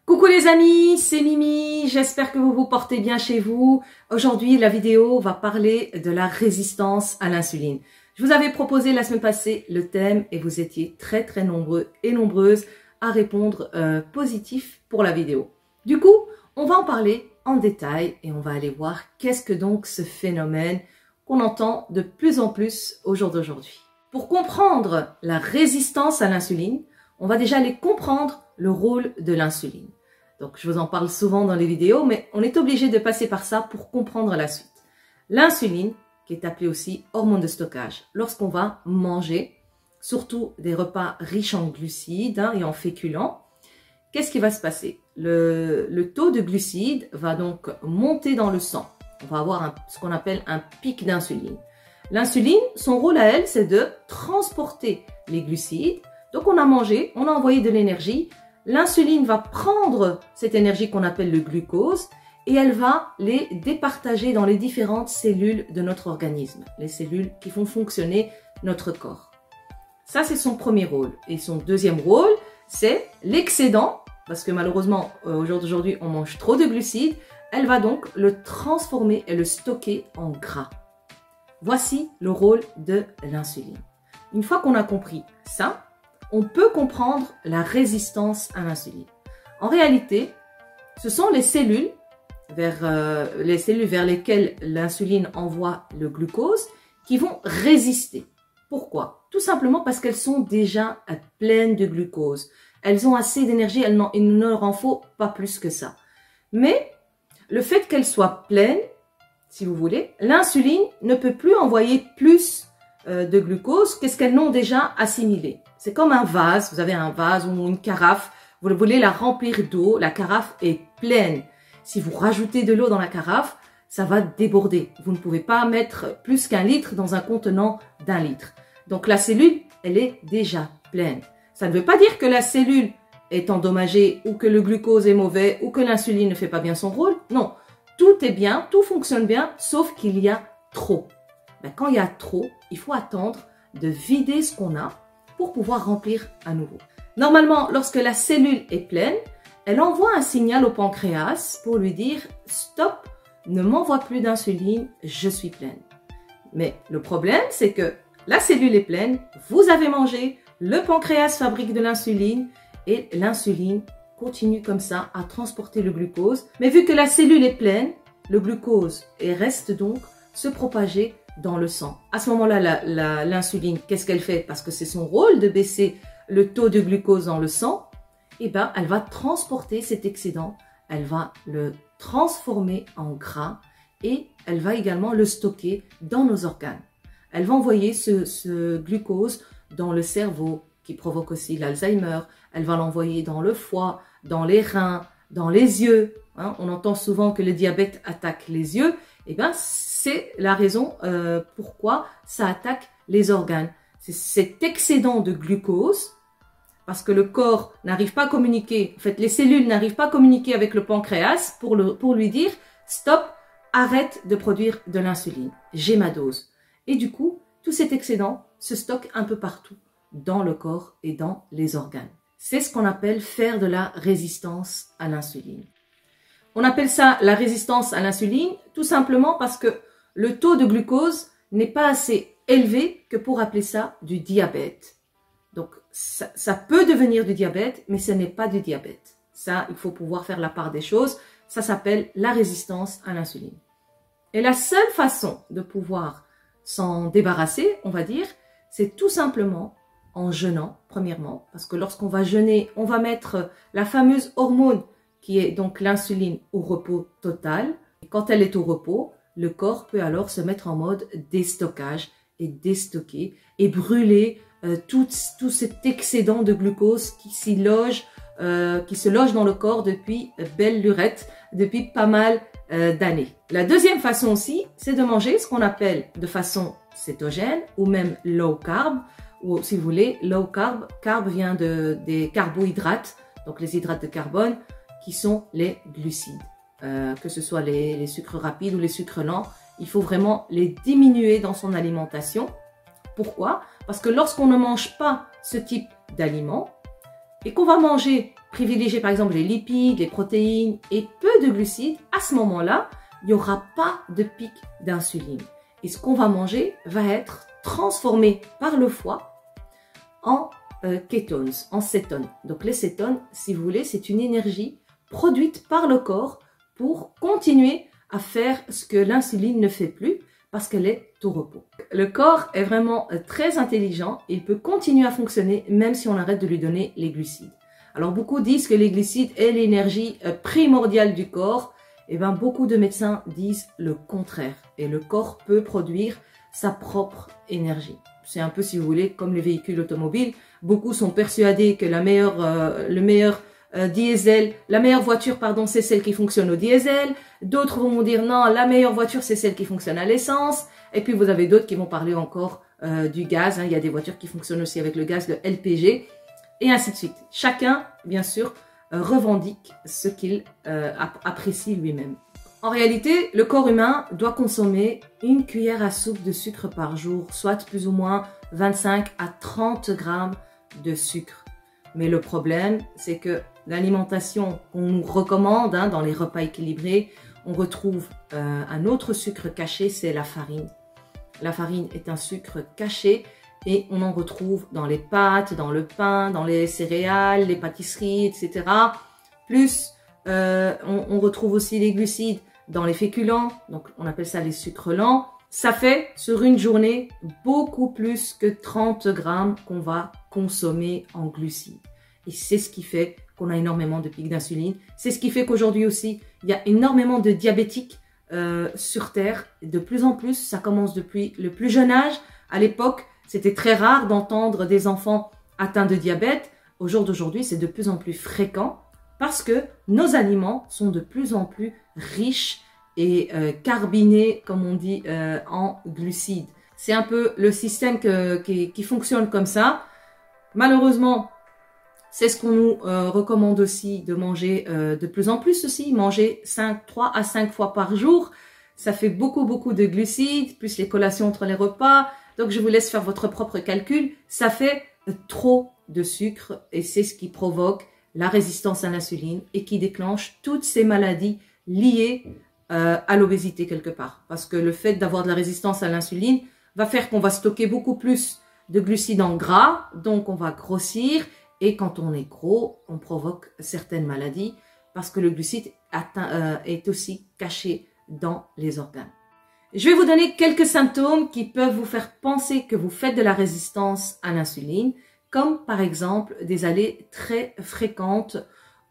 Coucou les amis, c'est Mimi, j'espère que vous vous portez bien chez vous. Aujourd'hui, la vidéo va parler de la résistance à l'insuline. Je vous avais proposé la semaine passée le thème et vous étiez très nombreux et nombreuses à répondre positif pour la vidéo. Du coup, on va en parler en détail et on va aller voir qu'est-ce que donc ce phénomène qu'on entend de plus en plus au jour d'aujourd'hui. Pour comprendre la résistance à l'insuline, on va déjà aller comprendre le rôle de l'insuline. Donc, je vous en parle souvent dans les vidéos, mais on est obligé de passer par ça pour comprendre la suite. L'insuline, qui est appelée aussi hormone de stockage, lorsqu'on va manger, surtout des repas riches en glucides et en féculents, qu'est-ce qui va se passer? Le taux de glucides va donc monter dans le sang. On va avoir ce qu'on appelle un pic d'insuline. L'insuline, son rôle à elle, c'est de transporter les glucides. Donc, on a mangé, on a envoyé de l'énergie. L'insuline va prendre cette énergie qu'on appelle le glucose et elle va les départager dans les différentes cellules de notre organisme, les cellules qui font fonctionner notre corps. Ça, c'est son premier rôle. Et son deuxième rôle, c'est l'excédent, parce que malheureusement, au jour d'aujourd'hui, on mange trop de glucides. Elle va donc le transformer et le stocker en gras. Voici le rôle de l'insuline. Une fois qu'on a compris ça, on peut comprendre la résistance à l'insuline. En réalité, ce sont les cellules vers lesquelles l'insuline envoie le glucose qui vont résister. Pourquoi? Tout simplement parce qu'elles sont déjà pleines de glucose. Elles ont assez d'énergie, il ne leur en faut pas plus que ça. Mais le fait qu'elles soient pleines, si vous voulez, l'insuline ne peut plus envoyer plus de glucose qu'est-ce qu'elles n'ont déjà assimilé. C'est comme un vase, vous avez un vase ou une carafe, vous voulez la remplir d'eau, la carafe est pleine. Si vous rajoutez de l'eau dans la carafe, ça va déborder. Vous ne pouvez pas mettre plus qu'1 litre dans un contenant d'1 litre. Donc la cellule, elle est déjà pleine. Ça ne veut pas dire que la cellule est endommagée ou que le glucose est mauvais ou que l'insuline ne fait pas bien son rôle. Non, tout est bien, tout fonctionne bien, sauf qu'il y a trop. Quand il y a trop, il faut attendre de vider ce qu'on a pour pouvoir remplir à nouveau. Normalement, lorsque la cellule est pleine, elle envoie un signal au pancréas pour lui dire « Stop, ne m'envoie plus d'insuline, je suis pleine ». Mais le problème, c'est que la cellule est pleine, vous avez mangé, le pancréas fabrique de l'insuline et l'insuline continue comme ça à transporter le glucose. Mais vu que la cellule est pleine, le glucose reste donc se propager dans le sang. À ce moment-là, l'insuline, qu'est-ce qu'elle fait? Parce que c'est son rôle de baisser le taux de glucose dans le sang. Eh bien, elle va transporter cet excédent, elle va le transformer en gras et elle va également le stocker dans nos organes. Elle va envoyer ce glucose dans le cerveau qui provoque aussi l'Alzheimer. Elle va l'envoyer dans le foie, dans les reins, dans les yeux. On entend souvent que le diabète attaque les yeux. Eh bien, c'est la raison pourquoi ça attaque les organes. C'est cet excédent de glucose, parce que le corps n'arrive pas à communiquer, en fait, les cellules n'arrivent pas à communiquer avec le pancréas pour lui dire « Stop, arrête de produire de l'insuline, j'ai ma dose ». Et du coup, tout cet excédent se stocke un peu partout dans le corps et dans les organes. C'est ce qu'on appelle faire de la résistance à l'insuline. On appelle ça la résistance à l'insuline tout simplement parce que le taux de glucose n'est pas assez élevé que pour appeler ça du diabète. Donc, ça peut devenir du diabète, mais ce n'est pas du diabète. Ça, il faut pouvoir faire la part des choses. Ça s'appelle la résistance à l'insuline. Et la seule façon de pouvoir s'en débarrasser, on va dire, c'est tout simplement en jeûnant, premièrement. Parce que lorsqu'on va jeûner, on va mettre la fameuse hormone qui est donc l'insuline au repos total. Et quand elle est au repos, le corps peut alors se mettre en mode déstockage et déstocker et brûler tout cet excédent de glucose qui se loge dans le corps depuis belle lurette, depuis pas mal d'années. La deuxième façon aussi, c'est de manger ce qu'on appelle de façon cétogène ou même low carb, ou si vous voulez, low carb, carb vient des carbohydrates, donc les hydrates de carbone, qui sont les glucides. Que ce soit les sucres rapides ou les sucres lents, il faut vraiment les diminuer dans son alimentation. Pourquoi? Parce que lorsqu'on ne mange pas ce type d'aliments et qu'on va manger privilégier par exemple les lipides, les protéines et peu de glucides, à ce moment-là, il n'y aura pas de pic d'insuline. Et ce qu'on va manger va être transformé par le foie en ketones, en cétones. Donc les cétones, si vous voulez, c'est une énergie produite par le corps pour continuer à faire ce que l'insuline ne fait plus parce qu'elle est au repos. Le corps est vraiment très intelligent et il peut continuer à fonctionner même si on arrête de lui donner les glucides. Alors beaucoup disent que les glucides est l'énergie primordiale du corps. Et bien beaucoup de médecins disent le contraire. Et le corps peut produire sa propre énergie. C'est un peu, si vous voulez, comme les véhicules automobiles. Beaucoup sont persuadés que la meilleure voiture, pardon, c'est celle qui fonctionne au diesel. D'autres vont dire non, la meilleure voiture, c'est celle qui fonctionne à l'essence. Et puis vous avez d'autres qui vont parler encore du gaz. Il y a des voitures qui fonctionnent aussi avec le gaz, le LPG, et ainsi de suite. Chacun, bien sûr, revendique ce qu'il apprécie lui-même. En réalité, le corps humain doit consommer une cuillère à soupe de sucre par jour, soit plus ou moins 25 à 30 grammes de sucre. Mais le problème, c'est que l'alimentation qu'on nous recommande dans les repas équilibrés, on retrouve un autre sucre caché, c'est la farine. La farine est un sucre caché et on en retrouve dans les pâtes, dans le pain, dans les céréales, les pâtisseries, etc. Plus, on retrouve aussi les glucides dans les féculents, donc on appelle ça les sucres lents. Ça fait sur une journée beaucoup plus que 30 grammes qu'on va consommer en glucides. Et c'est ce qui fait qu'on a énormément de pics d'insuline. C'est ce qui fait qu'aujourd'hui aussi, il y a énormément de diabétiques sur Terre. De plus en plus, ça commence depuis le plus jeune âge. À l'époque, c'était très rare d'entendre des enfants atteints de diabète. Au jour d'aujourd'hui, c'est de plus en plus fréquent parce que nos aliments sont de plus en plus riches et carbinés, comme on dit, en glucides. C'est un peu le système qui fonctionne comme ça. Malheureusement, c'est ce qu'on nous recommande aussi de manger de plus en plus aussi. Manger 3 à 5 fois par jour. Ça fait beaucoup de glucides, plus les collations entre les repas. Donc, je vous laisse faire votre propre calcul. Ça fait trop de sucre et c'est ce qui provoque la résistance à l'insuline et qui déclenche toutes ces maladies liées à l'obésité quelque part. Parce que le fait d'avoir de la résistance à l'insuline va faire qu'on va stocker beaucoup plus de glucides en gras, donc on va grossir. Et quand on est gros, on provoque certaines maladies parce que le glucide est aussi caché dans les organes. Je vais vous donner quelques symptômes qui peuvent vous faire penser que vous faites de la résistance à l'insuline, comme par exemple des allées très fréquentes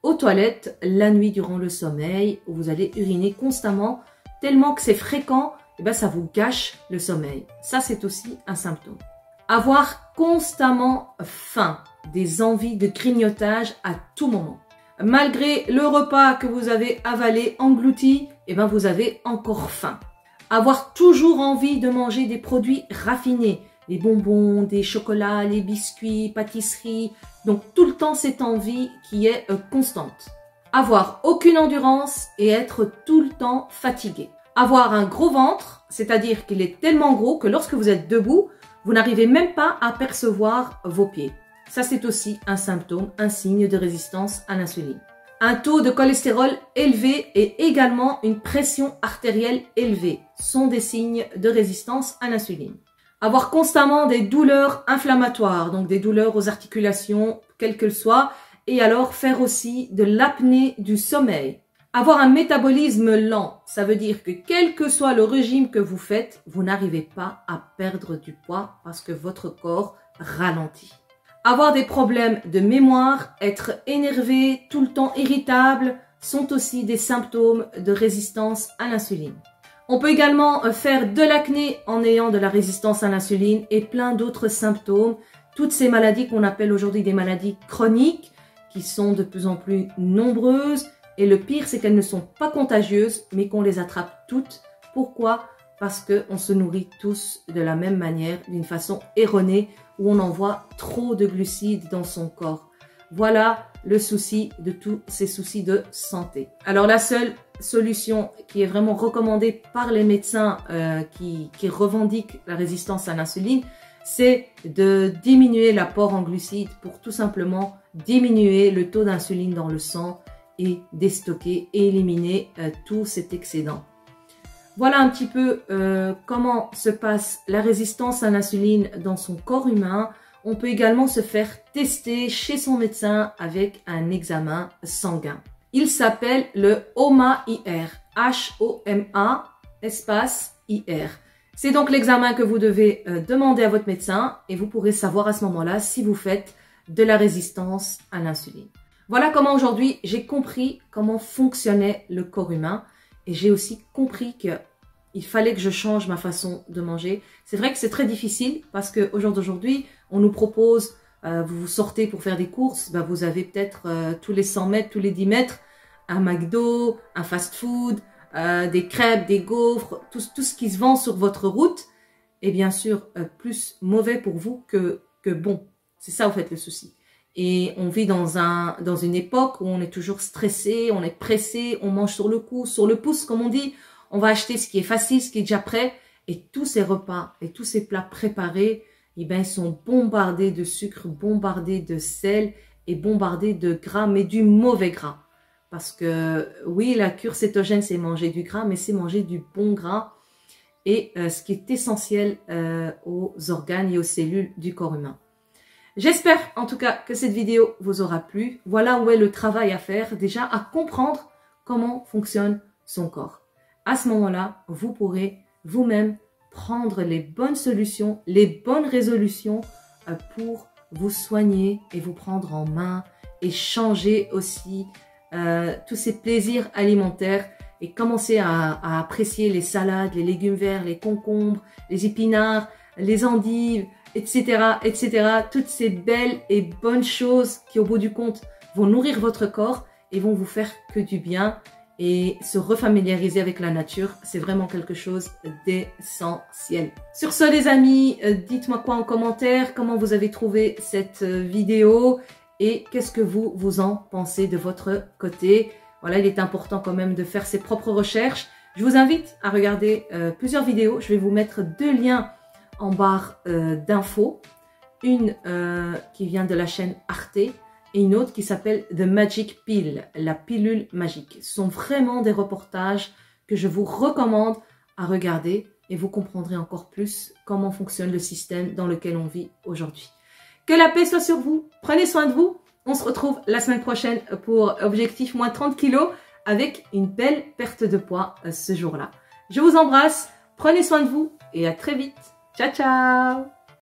aux toilettes la nuit durant le sommeil, où vous allez uriner constamment, tellement que c'est fréquent, et ben ça vous gâche le sommeil. Ça, c'est aussi un symptôme. Avoir constamment faim, des envies de grignotage à tout moment. Malgré le repas que vous avez avalé, englouti, et ben vous avez encore faim. Avoir toujours envie de manger des produits raffinés, les bonbons, des chocolats, les biscuits, pâtisseries. Donc tout le temps cette envie qui est constante. Avoir aucune endurance et être tout le temps fatigué. Avoir un gros ventre, c'est-à-dire qu'il est tellement gros que lorsque vous êtes debout, vous n'arrivez même pas à percevoir vos pieds. Ça, c'est aussi un symptôme, un signe de résistance à l'insuline. Un taux de cholestérol élevé et également une pression artérielle élevée sont des signes de résistance à l'insuline. Avoir constamment des douleurs inflammatoires, donc des douleurs aux articulations, quelles qu'elles soient, et alors faire aussi de l'apnée du sommeil. Avoir un métabolisme lent, ça veut dire que quel que soit le régime que vous faites, vous n'arrivez pas à perdre du poids parce que votre corps ralentit. Avoir des problèmes de mémoire, être énervé, tout le temps irritable, sont aussi des symptômes de résistance à l'insuline. On peut également faire de l'acné en ayant de la résistance à l'insuline et plein d'autres symptômes. Toutes ces maladies qu'on appelle aujourd'hui des maladies chroniques, qui sont de plus en plus nombreuses. Et le pire, c'est qu'elles ne sont pas contagieuses, mais qu'on les attrape toutes. Pourquoi? Parce qu'on se nourrit tous de la même manière, d'une façon erronée, où on envoie trop de glucides dans son corps. Voilà le souci de tous ces soucis de santé. Alors la seule solution qui est vraiment recommandée par les médecins qui revendiquent la résistance à l'insuline, c'est de diminuer l'apport en glucides pour tout simplement diminuer le taux d'insuline dans le sang et déstocker et éliminer tout cet excédent. Voilà un petit peu comment se passe la résistance à l'insuline dans son corps humain. On peut également se faire tester chez son médecin avec un examen sanguin. Il s'appelle le HOMA-IR, H-O-M-A, espace I-R. C'est donc l'examen que vous devez demander à votre médecin et vous pourrez savoir à ce moment-là si vous faites de la résistance à l'insuline. Voilà comment aujourd'hui j'ai compris comment fonctionnait le corps humain et j'ai aussi compris qu'il fallait que je change ma façon de manger. C'est vrai que c'est très difficile parce qu'au jour d'aujourd'hui, on nous propose, vous sortez pour faire des courses, vous avez peut-être tous les 100 mètres, tous les 10 mètres, un McDo, un fast-food, des crêpes, des gaufres, tout ce qui se vend sur votre route est bien sûr plus mauvais pour vous que bon. C'est ça, en fait, le souci. Et on vit dans une époque où on est toujours stressé, on est pressé, on mange sur le coup, sur le pouce, comme on dit. On va acheter ce qui est facile, ce qui est déjà prêt. Et tous ces repas et tous ces plats préparés, eh ben, ils sont bombardés de sucre, bombardés de sel et bombardés de gras, mais du mauvais gras. Parce que oui, la cure cétogène, c'est manger du gras, mais c'est manger du bon gras. Et ce qui est essentiel aux organes et aux cellules du corps humain. J'espère en tout cas que cette vidéo vous aura plu. Voilà où est le travail à faire, déjà à comprendre comment fonctionne son corps. À ce moment-là, vous pourrez vous-même prendre les bonnes solutions, les bonnes résolutions pour vous soigner et vous prendre en main et changer aussi tous ces plaisirs alimentaires et commencer à apprécier les salades, les légumes verts, les concombres, les épinards, les endives, etc., etc. Toutes ces belles et bonnes choses qui, au bout du compte, vont nourrir votre corps et vont vous faire que du bien. Et se refamiliariser avec la nature, c'est vraiment quelque chose d'essentiel. Sur ce, les amis, dites-moi quoi en commentaire, comment vous avez trouvé cette vidéo et qu'est-ce que vous en pensez de votre côté. Voilà, il est important quand même de faire ses propres recherches. Je vous invite à regarder plusieurs vidéos. Je vais vous mettre 2 liens en barre d'infos, une qui vient de la chaîne Arte et une autre qui s'appelle The Magic Pill, la pilule magique. Ce sont vraiment des reportages que je vous recommande à regarder et vous comprendrez encore plus comment fonctionne le système dans lequel on vit aujourd'hui. Que la paix soit sur vous, prenez soin de vous. On se retrouve la semaine prochaine pour objectif moins 30 kilos avec une belle perte de poids ce jour-là. Je vous embrasse, prenez soin de vous et à très vite. Ciao, ciao!